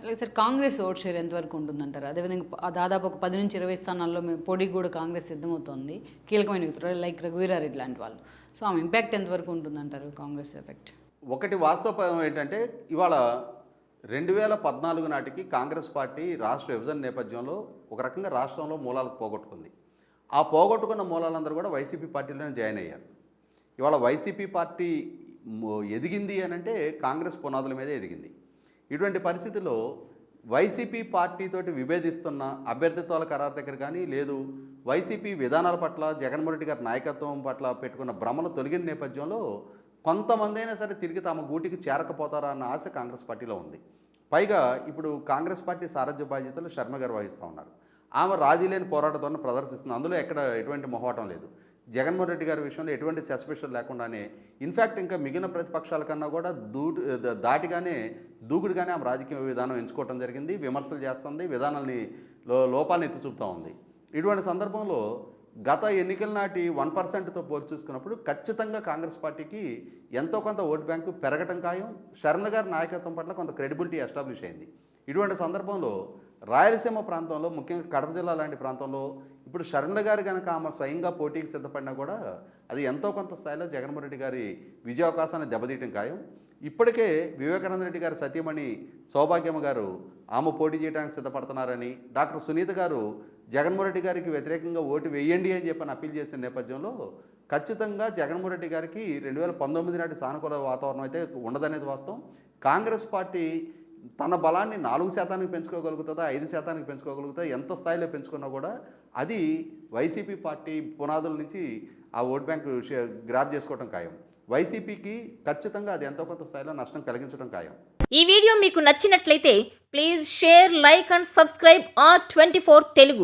అలాగే sir Congress vote share ఎంతవరకు ఉంటుందంటారు? అదేవిధంగా దాదాపు ఒక 10 నుంచి 20 స్థానాల్లో పోటీకి కూడా కాంగ్రెస్ సిద్ధమవుతోంది, కీలకమైన వ్యక్తులు లైక్ రఘువీరారెడ్డి లాంటి వాళ్ళు. సో ఆమె ఇంపాక్ట్ ఎంతవరకు ఉంటుందంటారు, కాంగ్రెస్ ఎఫెక్ట్? ఒకటి వాస్తవం ఏంటంటే ఇవాళ 2014 నాటికి కాంగ్రెస్ పార్టీ రాష్ట్ర విభజన నేపథ్యంలో ఒక రకంగా రాష్ట్రంలో మూలాలకు పోగొట్టుకుంది. ఆ పోగొట్టుకున్న మూలాలందరూ కూడా వైసీపీ పార్టీలోనే జాయిన్ అయ్యారు. ఇవాళ వైసీపీ పార్టీ ఎదిగింది అని అంటే కాంగ్రెస్ పునాదుల మీదే ఎదిగింది. ఇటువంటి పరిస్థితుల్లో వైసీపీ పార్టీతోటి విభేదిస్తున్న అభ్యర్థిత్వాల ఖరారు దగ్గర కానీ లేదు వైసీపీ విధానాల పట్ల జగన్మోహన్ రెడ్డి గారి నాయకత్వం పట్ల పెట్టుకున్న భ్రమలు తొలగిన నేపథ్యంలో కొంతమంది అయినా సరే తిరిగి తమ గూటికి చేరకపోతారా అన్న ఆశ కాంగ్రెస్ పార్టీలో ఉంది. పైగా ఇప్పుడు కాంగ్రెస్ పార్టీ సారథ్య బాధ్యతలు శర్మ గారు వహిస్తూ ఉన్నారు. ఆమె రాజీ లేని పోరాటంతో ప్రదర్శిస్తుంది. అందులో ఎటువంటి మొహమాటం లేదు. జగన్మోహన్ రెడ్డి గారి విషయంలో ఎటువంటి సస్పెషన్ లేకుండానే ఇన్ఫ్యాక్ట్ ఇంకా మిగిలిన ప్రతిపక్షాల కన్నా కూడా దాటిగానే దూకుడుగానే ఆమె రాజకీయ విధానం ఎంచుకోవడం జరిగింది. విమర్శలు చేస్తుంది, విధానాలని లోపాలను ఎత్తి చూపుతూ ఉంది. ఇటువంటి సందర్భంలో గత ఎన్నికల నాటి 1%తో పోల్చి చూసుకున్నప్పుడు ఖచ్చితంగా కాంగ్రెస్ పార్టీకి ఎంతో కొంత ఓటు బ్యాంకు పెరగటం ఖాయం. శరణ్ గారి నాయకత్వం పట్ల కొంత క్రెడిబిలిటీ ఎస్టాబ్లిష్ అయింది. ఇటువంటి సందర్భంలో రాయలసీమ ప్రాంతంలో ముఖ్యంగా కడప జిల్లా లాంటి ప్రాంతంలో ఇప్పుడు శరణ్ గారు కనుక ఆమె స్వయంగా పోటీకి సిద్ధపడినా కూడా అది ఎంతో కొంత స్థాయిలో జగన్మోహన్ రెడ్డి గారి విజయావకాశాన్ని దెబ్బతీయటం ఖాయం. ఇప్పటికే వివేకానంద రెడ్డి గారి సతీమణి సౌభాగ్యమ్మ గారు ఆమె పోటీ చేయడానికి సిద్ధపడుతున్నారని, డాక్టర్ సునీత గారు జగన్మోహన్ రెడ్డి గారికి వ్యతిరేకంగా ఓటు వేయండి అని చెప్పని అప్పీల్ చేసిన నేపథ్యంలో ఖచ్చితంగా జగన్మోహన్ రెడ్డి గారికి 2019 నాటి సానుకూల వాతావరణం అయితే ఉండదనేది వాస్తవం. కాంగ్రెస్ పార్టీ తన బలాన్ని 4% పెంచుకోగలుగుతుందా, 5% పెంచుకోగలుగుతా, ఎంత స్థాయిలో పెంచుకున్నా కూడా అది వైసీపీ పార్టీ పునాదుల నుంచి ఆ ఓట్ బ్యాంక్ గ్రాప్ చేసుకోవడం ఖాయం. వైసీపీకి ఖచ్చితంగా అది ఎంతో కొంత స్థాయిలో నష్టం కలిగించడం ఖాయం. ఈ వీడియో మీకు నచ్చినట్లయితే please share, like and subscribe R24 Telugu.